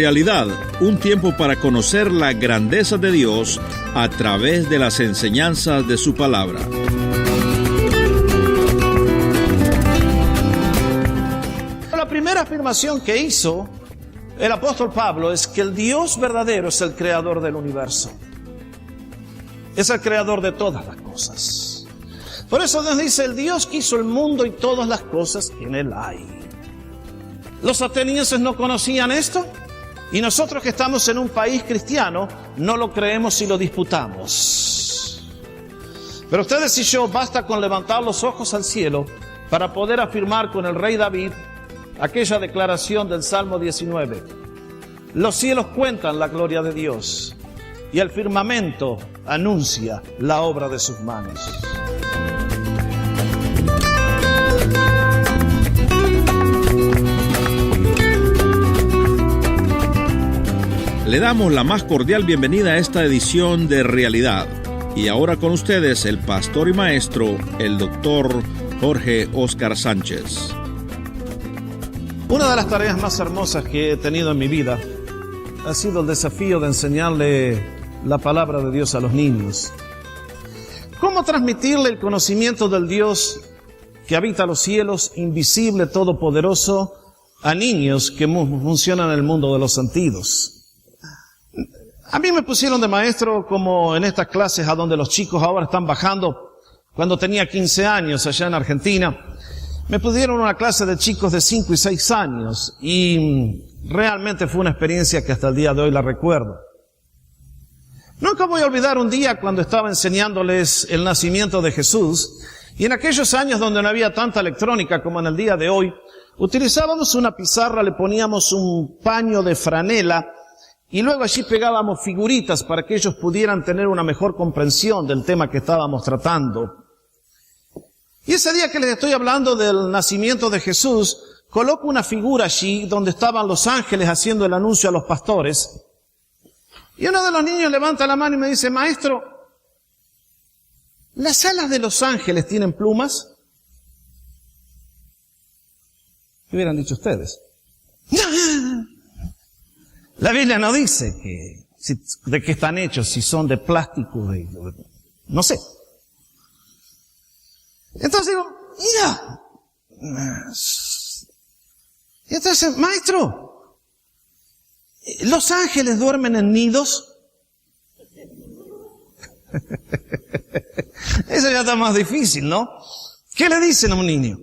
Realidad, un tiempo para conocer la grandeza de Dios a través de las enseñanzas de su palabra. La primera afirmación que hizo el apóstol Pablo es que el Dios verdadero es el creador del universo. Es el creador de todas las cosas. Por eso nos dice, el Dios que hizo el mundo y todas las cosas que en él hay. Los atenienses no conocían esto, y nosotros que estamos en un país cristiano no lo creemos y lo disputamos. Pero ustedes y yo basta con levantar los ojos al cielo para poder afirmar con el rey David aquella declaración del Salmo 19. Los cielos cuentan la gloria de Dios y el firmamento anuncia la obra de sus manos. Le damos la más cordial bienvenida a esta edición de Realidad. Y ahora con ustedes el pastor y maestro, el doctor Jorge Óscar Sánchez. Una de las tareas más hermosas que he tenido en mi vida ha sido el desafío de enseñarle la palabra de Dios a los niños. ¿Cómo transmitirle el conocimiento del Dios que habita los cielos, invisible, todopoderoso, a niños que funcionan en el mundo de los sentidos? A mí me pusieron de maestro como en estas clases a donde los chicos ahora están bajando. Cuando tenía 15 años allá en Argentina, me pusieron una clase de chicos de 5 y 6 años y realmente fue una experiencia que hasta el día de hoy la recuerdo. Nunca voy a olvidar un día cuando estaba enseñándoles el nacimiento de Jesús, y en aquellos años donde no había tanta electrónica como en el día de hoy, utilizábamos una pizarra, le poníamos un paño de franela y luego allí pegábamos figuritas para que ellos pudieran tener una mejor comprensión del tema que estábamos tratando. Y ese día que les estoy hablando del nacimiento de Jesús, coloco una figura allí donde estaban los ángeles haciendo el anuncio a los pastores. Y uno de los niños levanta la mano y me dice, maestro, ¿las alas de los ángeles tienen plumas? ¿Qué hubieran dicho ustedes? La Biblia no dice de qué están hechos, si son de plástico, no sé. Entonces digo, mira. Y entonces, maestro, ¿los ángeles duermen en nidos? Eso ya está más difícil, ¿no? ¿Qué le dicen a un niño?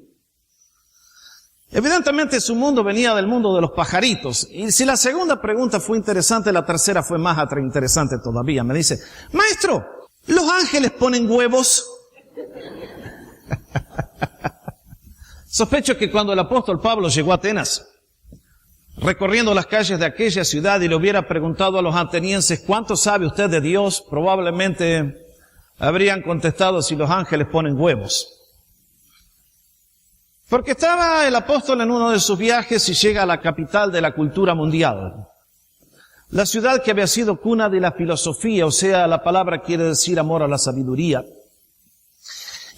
Evidentemente su mundo venía del mundo de los pajaritos. Y si la segunda pregunta fue interesante, la tercera fue más interesante todavía. Me dice, maestro, ¿los ángeles ponen huevos? Sospecho que cuando el apóstol Pablo llegó a Atenas, recorriendo las calles de aquella ciudad y le hubiera preguntado a los atenienses, ¿cuánto sabe usted de Dios? Probablemente habrían contestado si los ángeles ponen huevos. Porque estaba el apóstol en uno de sus viajes y llega a la capital de la cultura mundial. La ciudad que había sido cuna de la filosofía, o sea, la palabra quiere decir amor a la sabiduría.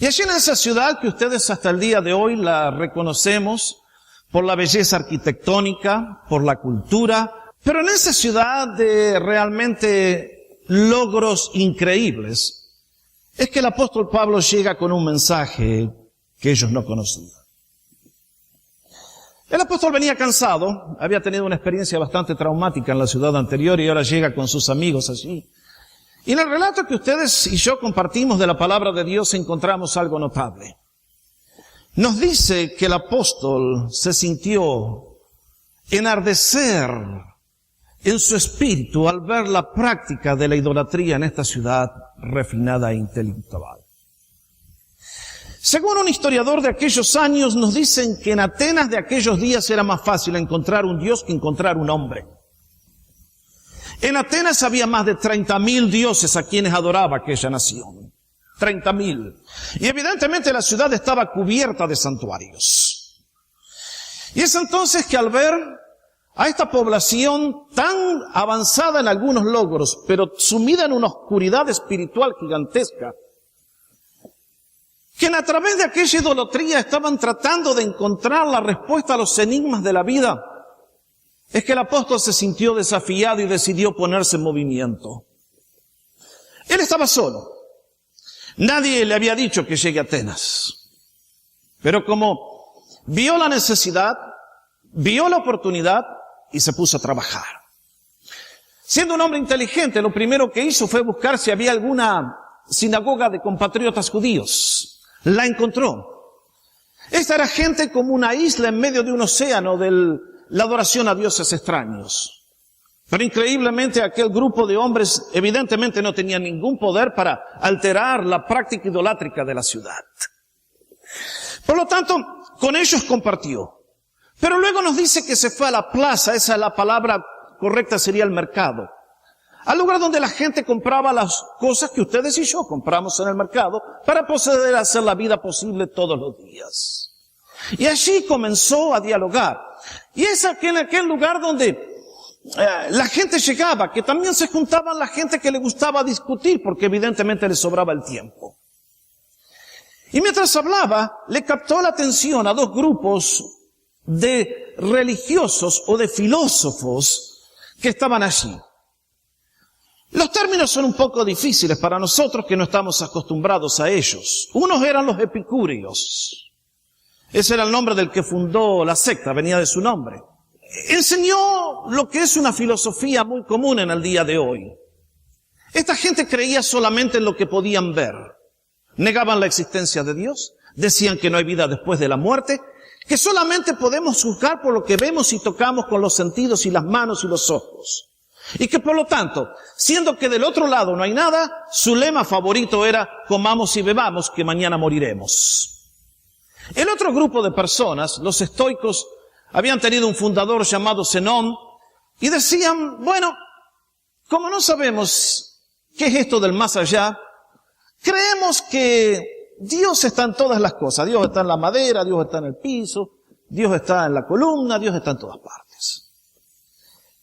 Y allí en esa ciudad que ustedes hasta el día de hoy la reconocemos por la belleza arquitectónica, por la cultura, pero en esa ciudad de realmente logros increíbles, es que el apóstol Pablo llega con un mensaje que ellos no conocían. El apóstol venía cansado, había tenido una experiencia bastante traumática en la ciudad anterior y ahora llega con sus amigos allí. Y en el relato que ustedes y yo compartimos de la palabra de Dios encontramos algo notable. Nos dice que el apóstol se sintió enardecer en su espíritu al ver la práctica de la idolatría en esta ciudad refinada e intelectual. Según un historiador de aquellos años, nos dicen que en Atenas de aquellos días era más fácil encontrar un dios que encontrar un hombre. En Atenas había más de 30,000 dioses a quienes adoraba aquella nación. 30,000. Y evidentemente la ciudad estaba cubierta de santuarios. Y es entonces que al ver a esta población tan avanzada en algunos logros, pero sumida en una oscuridad espiritual gigantesca, que a través de aquella idolatría estaban tratando de encontrar la respuesta a los enigmas de la vida, es que el apóstol se sintió desafiado y decidió ponerse en movimiento. Él estaba solo. Nadie le había dicho que llegue a Atenas. Pero como vio la necesidad, vio la oportunidad y se puso a trabajar. Siendo un hombre inteligente, lo primero que hizo fue buscar si había alguna sinagoga de compatriotas judíos. La encontró. Esta era gente como una isla en medio de un océano de la adoración a dioses extraños. Pero increíblemente aquel grupo de hombres evidentemente no tenía ningún poder para alterar la práctica idolátrica de la ciudad. Por lo tanto, con ellos compartió. Pero luego nos dice que se fue a la plaza, esa es la palabra correcta, sería el mercado. Al lugar donde la gente compraba las cosas que ustedes y yo compramos en el mercado para poder hacer la vida posible todos los días. Y allí comenzó a dialogar. Y es en aquel lugar donde la gente llegaba, que también se juntaban la gente que le gustaba discutir, porque evidentemente le sobraba el tiempo. Y mientras hablaba, le captó la atención a dos grupos de religiosos o de filósofos que estaban allí. Los términos son un poco difíciles para nosotros que no estamos acostumbrados a ellos. Unos eran los epicúreos. Ese era el nombre del que fundó la secta, venía de su nombre. Enseñó lo que es una filosofía muy común en el día de hoy. Esta gente creía solamente en lo que podían ver. Negaban la existencia de Dios, decían que no hay vida después de la muerte, que solamente podemos juzgar por lo que vemos y tocamos con los sentidos y las manos y los ojos. Y que por lo tanto, siendo que del otro lado no hay nada, su lema favorito era comamos y bebamos que mañana moriremos. El otro grupo de personas, los estoicos, habían tenido un fundador llamado Zenón y decían, bueno, como no sabemos qué es esto del más allá, creemos que Dios está en todas las cosas. Dios está en la madera, Dios está en el piso, Dios está en la columna, Dios está en todas partes.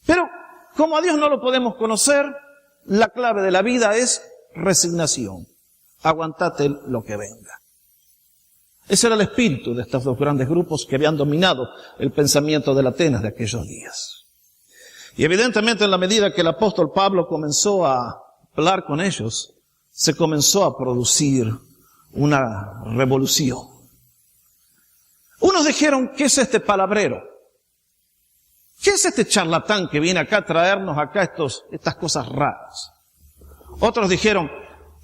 Pero como a Dios no lo podemos conocer, la clave de la vida es resignación. Aguantate lo que venga. Ese era el espíritu de estos dos grandes grupos que habían dominado el pensamiento de Atenas de aquellos días. Y evidentemente en la medida que el apóstol Pablo comenzó a hablar con ellos, se comenzó a producir una revolución. Unos dijeron, ¿qué es este palabrero? ¿Qué es este charlatán que viene acá a traernos acá estas cosas raras? Otros dijeron,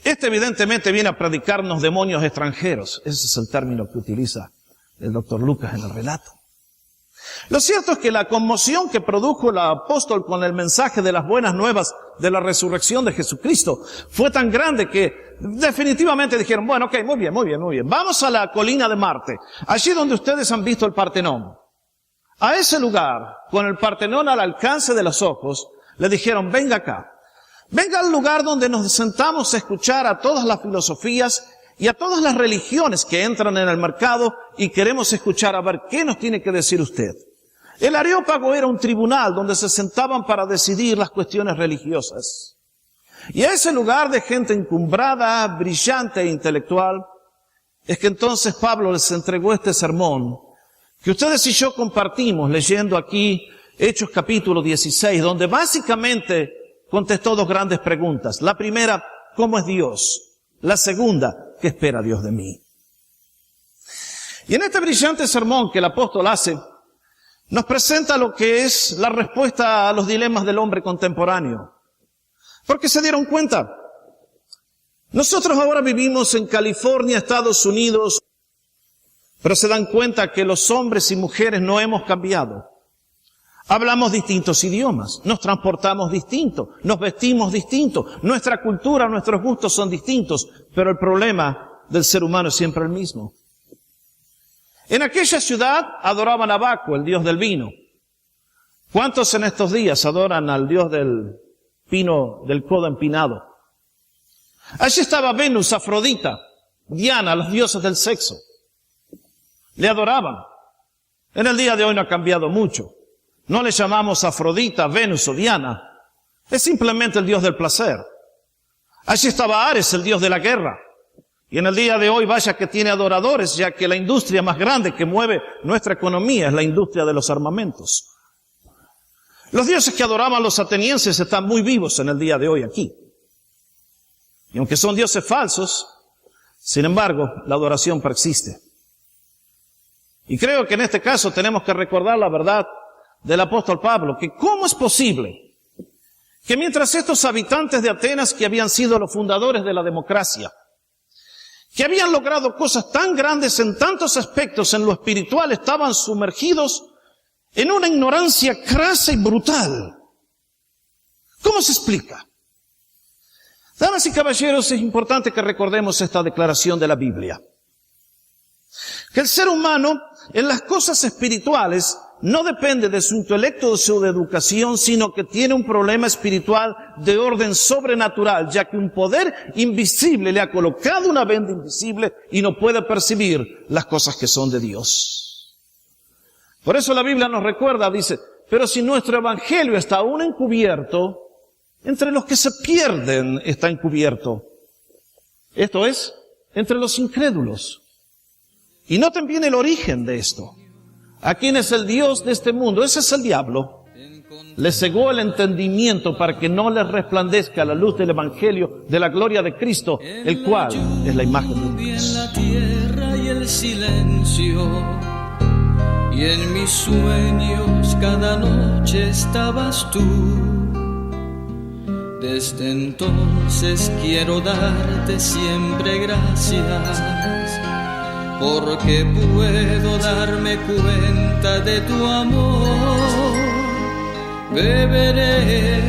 este evidentemente viene a predicarnos demonios extranjeros. Ese es el término que utiliza el doctor Lucas en el relato. Lo cierto es que la conmoción que produjo el apóstol con el mensaje de las buenas nuevas de la resurrección de Jesucristo fue tan grande que definitivamente dijeron, bueno, ok, muy bien. Vamos a la colina de Marte, allí donde ustedes han visto el Partenón. A ese lugar, con el Partenón al alcance de los ojos, le dijeron, venga acá. Venga al lugar donde nos sentamos a escuchar a todas las filosofías y a todas las religiones que entran en el mercado y queremos escuchar a ver qué nos tiene que decir usted. El Areópago era un tribunal donde se sentaban para decidir las cuestiones religiosas. Y a ese lugar de gente encumbrada, brillante e intelectual, es que entonces Pablo les entregó este sermón que ustedes y yo compartimos leyendo aquí Hechos capítulo 16, donde básicamente contestó dos grandes preguntas. La primera, ¿cómo es Dios? La segunda, ¿qué espera Dios de mí? Y en este brillante sermón que el apóstol hace, nos presenta lo que es la respuesta a los dilemas del hombre contemporáneo. Porque se dieron cuenta, nosotros ahora vivimos en California, Estados Unidos, pero se dan cuenta que los hombres y mujeres no hemos cambiado. Hablamos distintos idiomas, nos transportamos distinto, nos vestimos distinto, nuestra cultura, nuestros gustos son distintos, pero el problema del ser humano es siempre el mismo. En aquella ciudad adoraban a Baco, el dios del vino. ¿Cuántos en estos días adoran al dios del pino, del codo empinado? Allí estaba Venus, Afrodita, Diana, los dioses del sexo. Le adoraban. En el día de hoy no ha cambiado mucho. No le llamamos Afrodita, Venus o Diana. Es simplemente el dios del placer. Allí estaba Ares, el dios de la guerra. Y en el día de hoy vaya que tiene adoradores, ya que la industria más grande que mueve nuestra economía es la industria de los armamentos. Los dioses que adoraban los atenienses están muy vivos en el día de hoy aquí. Y aunque son dioses falsos, sin embargo, la adoración persiste. Y creo que en este caso tenemos que recordar la verdad del apóstol Pablo, que cómo es posible que mientras estos habitantes de Atenas, que habían sido los fundadores de la democracia, que habían logrado cosas tan grandes en tantos aspectos en lo espiritual, estaban sumergidos en una ignorancia crasa y brutal. ¿Cómo se explica? Damas y caballeros, es importante que recordemos esta declaración de la Biblia. Que el ser humano en las cosas espirituales no depende de su intelecto o de su educación, sino que tiene un problema espiritual de orden sobrenatural, ya que un poder invisible le ha colocado una venda invisible y no puede percibir las cosas que son de Dios. Por eso la Biblia nos recuerda, dice, pero si nuestro evangelio está aún encubierto, entre los que se pierden está encubierto. Esto es, entre los incrédulos. Y noten bien el origen de esto. ¿A quién es el Dios de este mundo? Ese es el diablo. Le cegó el entendimiento para que no les resplandezca la luz del evangelio de la gloria de Cristo, el cual es la imagen de Dios. En la tierra y el silencio, y en mis sueños cada noche estabas tú. Desde entonces quiero darte siempre gracias, porque puedo darme cuenta de tu amor. Beberé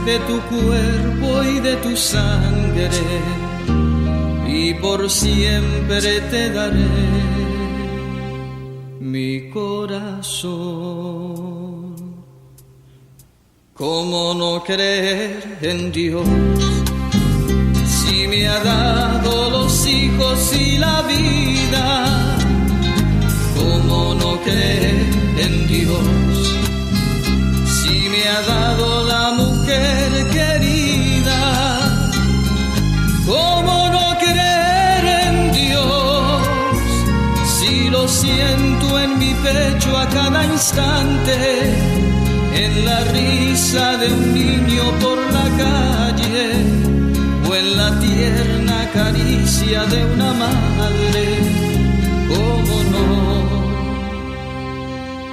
de tu cuerpo y de tu sangre, y por siempre te daré mi corazón. ¿Cómo no creer en Dios si me ha dado los hijos y la vida? ¿Cómo no creer en Dios si me ha dado la mujer querida? ¿Cómo no creer en Dios si lo siento en mi pecho a cada instante? En la risa de un niño por la calle, o en la tierna caricia de una madre.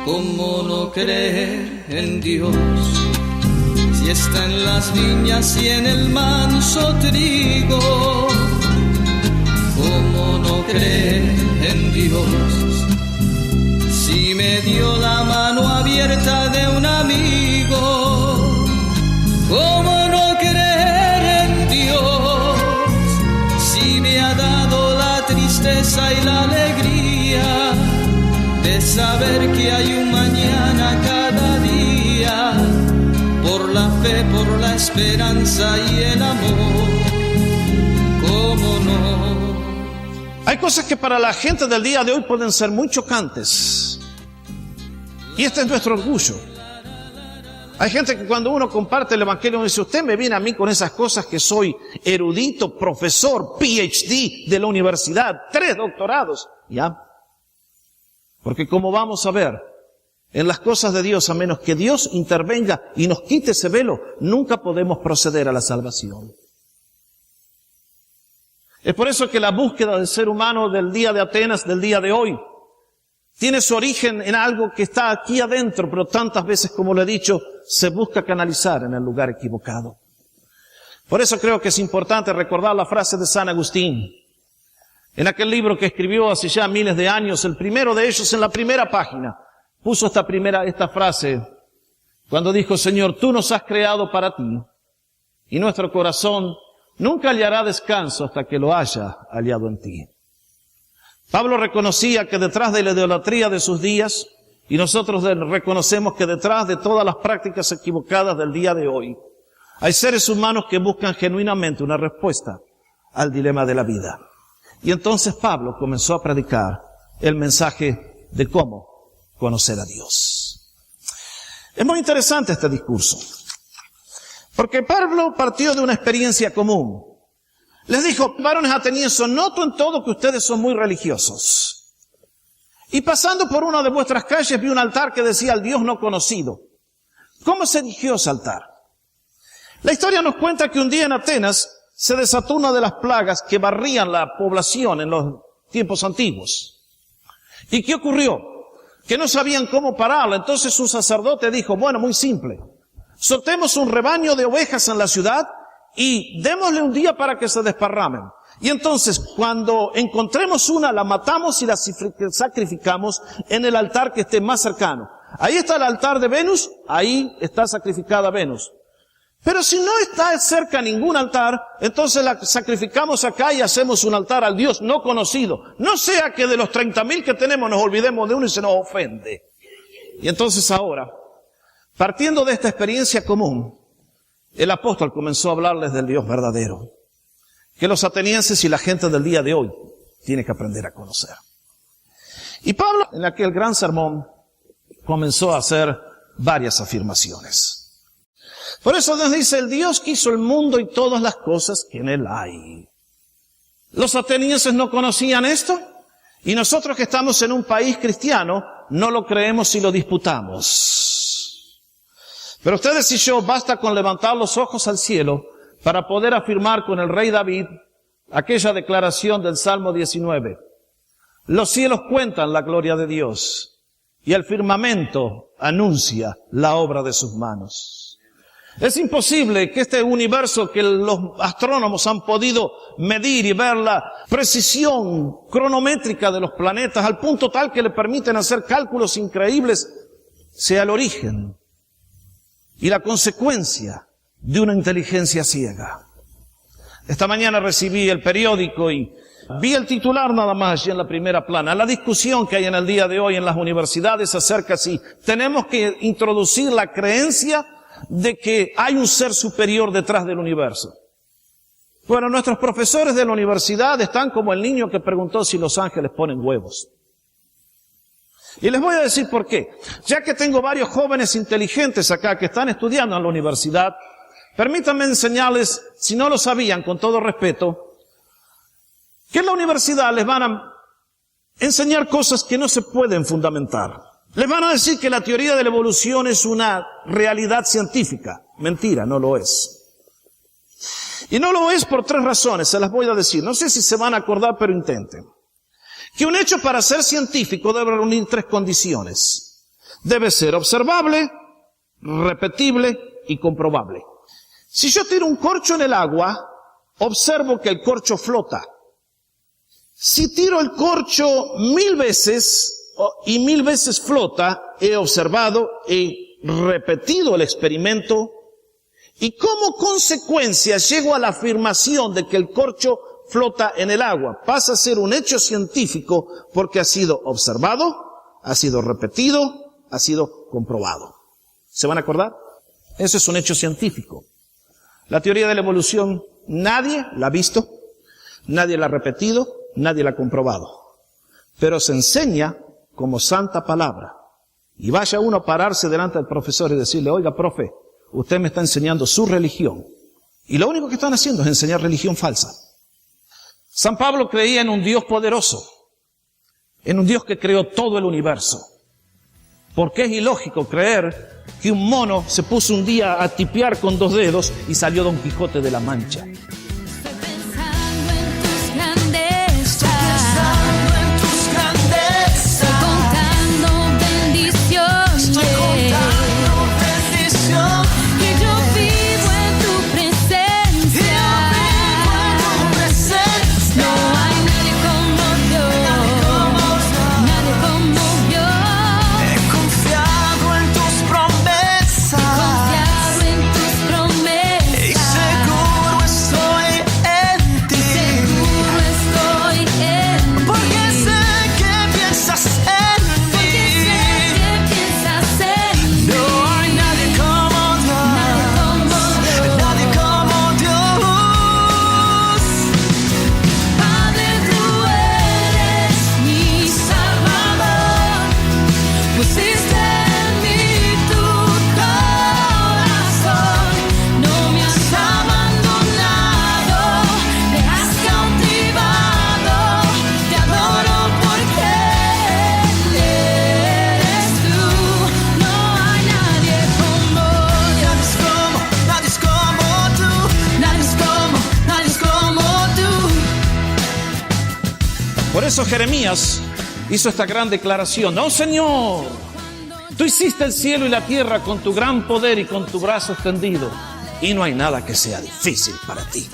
¿Cómo no creer en Dios si está en las viñas y en el manso trigo? ¿Cómo no creer en Dios si me dio la mano abierta de un amigo? ¿Cómo no creer en Dios si me ha dado la tristeza y la alegría de saber que hay un mañana cada día, por la fe, por la esperanza y el amor? ¿Cómo no? Hay cosas que para la gente del día de hoy pueden ser muy chocantes. Y este es nuestro orgullo. Hay gente que cuando uno comparte el evangelio dice, usted me viene a mí con esas cosas que soy erudito, profesor, PhD de la universidad, 3 doctorados. ¿Ya? Porque como vamos a ver, en las cosas de Dios, a menos que Dios intervenga y nos quite ese velo, nunca podemos proceder a la salvación. Es por eso que la búsqueda del ser humano del día de Atenas, del día de hoy, tiene su origen en algo que está aquí adentro, pero tantas veces, como lo he dicho, se busca canalizar en el lugar equivocado. Por eso creo que es importante recordar la frase de San Agustín. En aquel libro que escribió hace ya miles de años, el primero de ellos, en la primera página, puso esta frase, cuando dijo, Señor, tú nos has creado para ti, y nuestro corazón nunca hallará descanso hasta que lo haya hallado en ti. Pablo reconocía que detrás de la idolatría de sus días, y nosotros reconocemos que detrás de todas las prácticas equivocadas del día de hoy, hay seres humanos que buscan genuinamente una respuesta al dilema de la vida. Y entonces Pablo comenzó a predicar el mensaje de cómo conocer a Dios. Es muy interesante este discurso, porque Pablo partió de una experiencia común. Les dijo, varones atenienses, noto en todo que ustedes son muy religiosos. Y pasando por una de vuestras calles vi un altar que decía al Dios no conocido. ¿Cómo se erigió ese altar? La historia nos cuenta que un día en Atenas se desató una de las plagas que barrían la población en los tiempos antiguos. ¿Y qué ocurrió? Que no sabían cómo pararla. Entonces un sacerdote dijo, bueno, muy simple, soltemos un rebaño de ovejas en la ciudad y démosle un día para que se desparramen. Y entonces, cuando encontremos una, la matamos y la sacrificamos en el altar que esté más cercano. Ahí está el altar de Venus, ahí está sacrificada Venus. Pero si no está cerca ningún altar, entonces la sacrificamos acá y hacemos un altar al Dios no conocido. No sea que de los 30,000 que tenemos nos olvidemos de uno y se nos ofende. Y entonces ahora, partiendo de esta experiencia común, el apóstol comenzó a hablarles del Dios verdadero, que los atenienses y la gente del día de hoy tiene que aprender a conocer. Y Pablo, en aquel gran sermón, comenzó a hacer varias afirmaciones. Por eso nos dice, el Dios que hizo el mundo y todas las cosas que en él hay. Los atenienses no conocían esto, y nosotros que estamos en un país cristiano, no lo creemos y lo disputamos. Pero ustedes y yo, basta con levantar los ojos al cielo para poder afirmar con el rey David aquella declaración del Salmo 19. Los cielos cuentan la gloria de Dios, y el firmamento anuncia la obra de sus manos. Es imposible que este universo que los astrónomos han podido medir y ver la precisión cronométrica de los planetas al punto tal que le permiten hacer cálculos increíbles, sea el origen y la consecuencia de una inteligencia ciega. Esta mañana recibí el periódico y vi el titular nada más allí en la primera plana. La discusión que hay en el día de hoy en las universidades acerca si tenemos que introducir la creencia de que hay un ser superior detrás del universo. Bueno, nuestros profesores de la universidad están como el niño que preguntó si los ángeles ponen huevos. Y les voy a decir por qué. Ya que tengo varios jóvenes inteligentes acá que están estudiando en la universidad, permítanme enseñarles, si no lo sabían, con todo respeto, que en la universidad les van a enseñar cosas que no se pueden fundamentar. Les van a decir que la teoría de la evolución es una realidad científica. Mentira, no lo es. Y no lo es por 3 razones, se las voy a decir. No sé si se van a acordar, pero intenten. Que un hecho para ser científico debe reunir 3 condiciones. Debe ser observable, repetible y comprobable. Si yo tiro un corcho en el agua, observo que el corcho flota. Si tiro el corcho 1000 veces y 1000 veces flota, he observado, he repetido el experimento y como consecuencia llego a la afirmación de que el corcho flota en el agua. Pasa a ser un hecho científico porque ha sido observado, ha sido repetido, ha sido comprobado. ¿Se van a acordar? Eso es un hecho científico. La teoría de la evolución nadie la ha visto, nadie la ha repetido, nadie la ha comprobado. Pero se enseña como santa palabra. Y vaya uno a pararse delante del profesor y decirle, oiga, profe, usted me está enseñando su religión. Y lo único que están haciendo es enseñar religión falsa. San Pablo creía en un Dios poderoso, en un Dios que creó todo el universo. Porque es ilógico creer que un mono se puso un día a tipear con 2 dedos y salió Don Quijote de la Mancha. Seguro estoy Por eso Jeremías hizo esta gran declaración: ¡Oh Señor! Tú hiciste el cielo y la tierra con tu gran poder y con tu brazo extendido, y no hay nada que sea difícil para ti.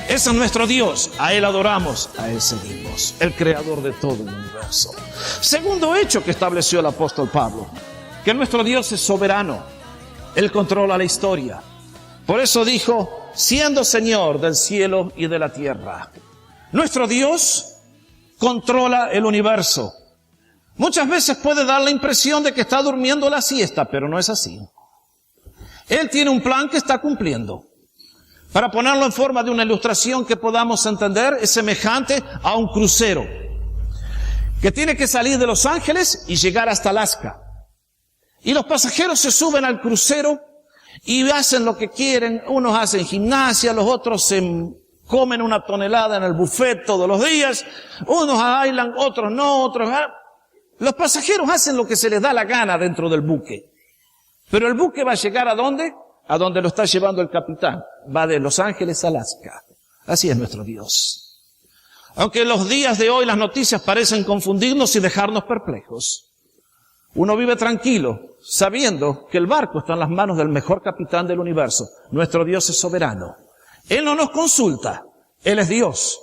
Ese es nuestro Dios, a Él adoramos, a Él seguimos, el creador de todo el universo. Segundo hecho que estableció el apóstol Pablo, que nuestro Dios es soberano, Él controla la historia. Por eso dijo, siendo Señor del cielo y de la tierra. Nuestro Dios controla el universo. Muchas veces puede dar la impresión de que está durmiendo la siesta, pero no es así. Él tiene un plan que está cumpliendo. Para ponerlo en forma de una ilustración que podamos entender, es semejante a un crucero que tiene que salir de Los Ángeles y llegar hasta Alaska. Y los pasajeros se suben al crucero y hacen lo que quieren. Unos hacen gimnasia, los otros comen una tonelada en el buffet todos los días. Unos bailan, otros no, otros... Los pasajeros hacen lo que se les da la gana dentro del buque. Pero el buque va a llegar ¿a dónde? A donde lo está llevando el capitán. Va de Los Ángeles a Alaska. Así es nuestro Dios. Aunque en los días de hoy las noticias parecen confundirnos y dejarnos perplejos, uno vive tranquilo, sabiendo que el barco está en las manos del mejor capitán del universo. Nuestro Dios es soberano. Él no nos consulta. Él es Dios.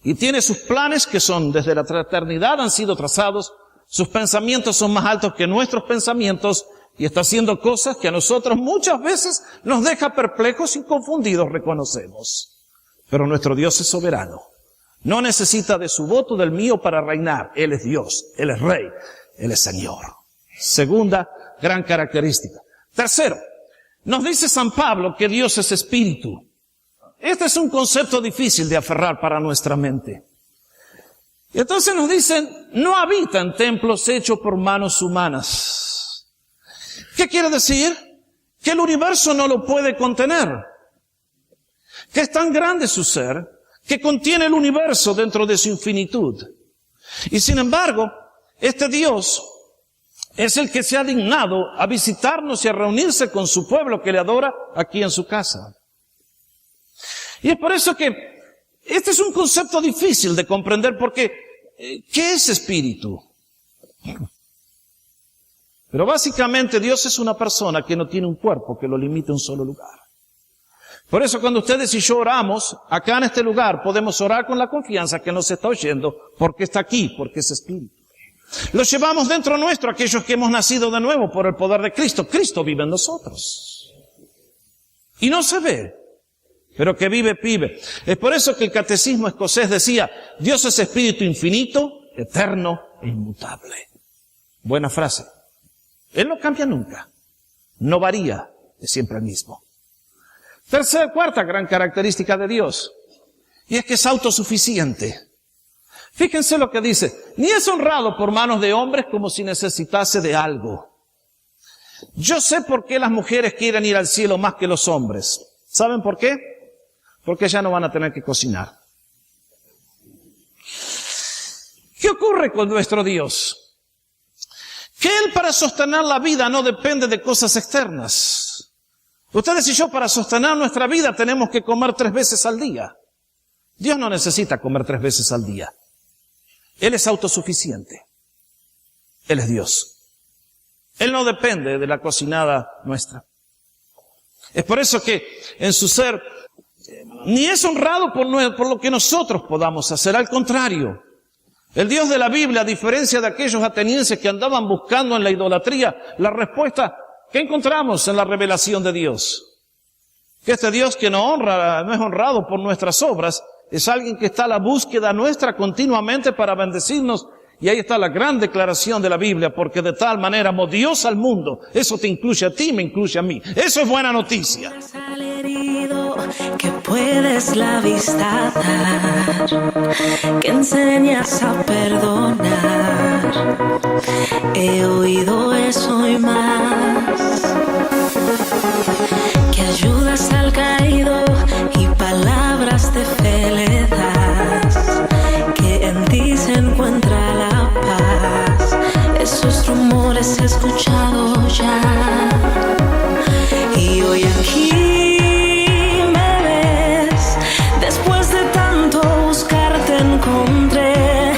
Y tiene sus planes que son desde la eternidad, han sido trazados. Sus pensamientos son más altos que nuestros pensamientos y está haciendo cosas que a nosotros muchas veces nos deja perplejos y confundidos, reconocemos. Pero nuestro Dios es soberano. No necesita de su voto, del mío, para reinar. Él es Dios, Él es Rey, Él es Señor. Segunda gran característica. Tercero, nos dice San Pablo que Dios es espíritu. Este es un concepto difícil de aferrar para nuestra mente. Y entonces nos dicen, no habita en templos hechos por manos humanas. ¿Qué quiere decir? Que el universo no lo puede contener. Que es tan grande su ser, que contiene el universo dentro de su infinitud. Y sin embargo, este Dios es el que se ha dignado a visitarnos y a reunirse con su pueblo que le adora aquí en su casa. Y es por eso que este es un concepto difícil de comprender porque ¿qué es espíritu? Pero básicamente Dios es una persona que no tiene un cuerpo que lo limite a un solo lugar. Por eso cuando ustedes y yo oramos, acá en este lugar, podemos orar con la confianza que nos está oyendo porque está aquí, porque es espíritu. Lo llevamos dentro nuestro, aquellos que hemos nacido de nuevo por el poder de Cristo. Cristo vive en nosotros. Y no se ve, pero que vive. Es por eso que el catecismo escocés decía, Dios es espíritu infinito, eterno e inmutable. Buena frase. Él no cambia nunca, no varía, es siempre el mismo. Cuarta gran característica de Dios, y es que es autosuficiente. Fíjense lo que dice, ni es honrado por manos de hombres como si necesitase de algo. Yo sé por qué las mujeres quieren ir al cielo más que los hombres. ¿Saben por qué? Porque ya no van a tener que cocinar. ¿Qué ocurre con nuestro Dios? Que Él para sostener la vida no depende de cosas externas. Ustedes y yo para sostener nuestra vida tenemos que comer 3 veces al día. Dios no necesita comer 3 veces al día. Él es autosuficiente. Él es Dios. Él no depende de la cocinada nuestra. Es por eso que en su ser ni es honrado por lo que nosotros podamos hacer. Al contrario, el Dios de la Biblia, a diferencia de aquellos atenienses que andaban buscando en la idolatría, la respuesta que encontramos en la revelación de Dios. Que este Dios que no es honrado por nuestras obras, es alguien que está a la búsqueda nuestra continuamente para bendecirnos. Y ahí está la gran declaración de la Biblia, porque de tal manera amó Dios al mundo. Eso te incluye a ti, me incluye a mí. Eso es buena noticia. Que puedes la vista dar, que enseñas a perdonar. He oído eso y más, que ayudas al caído y palabras de fe le das, que en ti se encuentra la paz. Esos rumores he escuchado ya, y hoy aquí encontré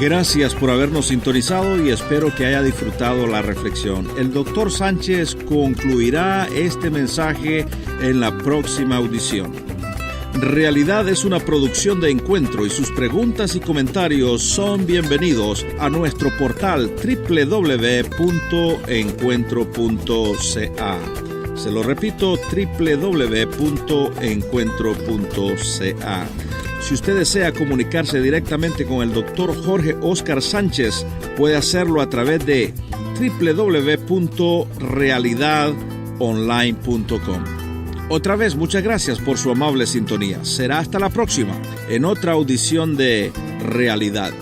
Gracias por habernos sintonizado y espero que haya disfrutado la reflexión. El Dr. Sánchez concluirá este mensaje en la próxima audición. Realidad es una producción de Encuentro y sus preguntas y comentarios son bienvenidos a nuestro portal www.encuentro.ca. Se lo repito, www.encuentro.ca. Si usted desea comunicarse directamente con el Dr. Jorge Óscar Sánchez, puede hacerlo a través de www.realidadonline.com. Otra vez, muchas gracias por su amable sintonía. Será hasta la próxima, en otra audición de Realidad.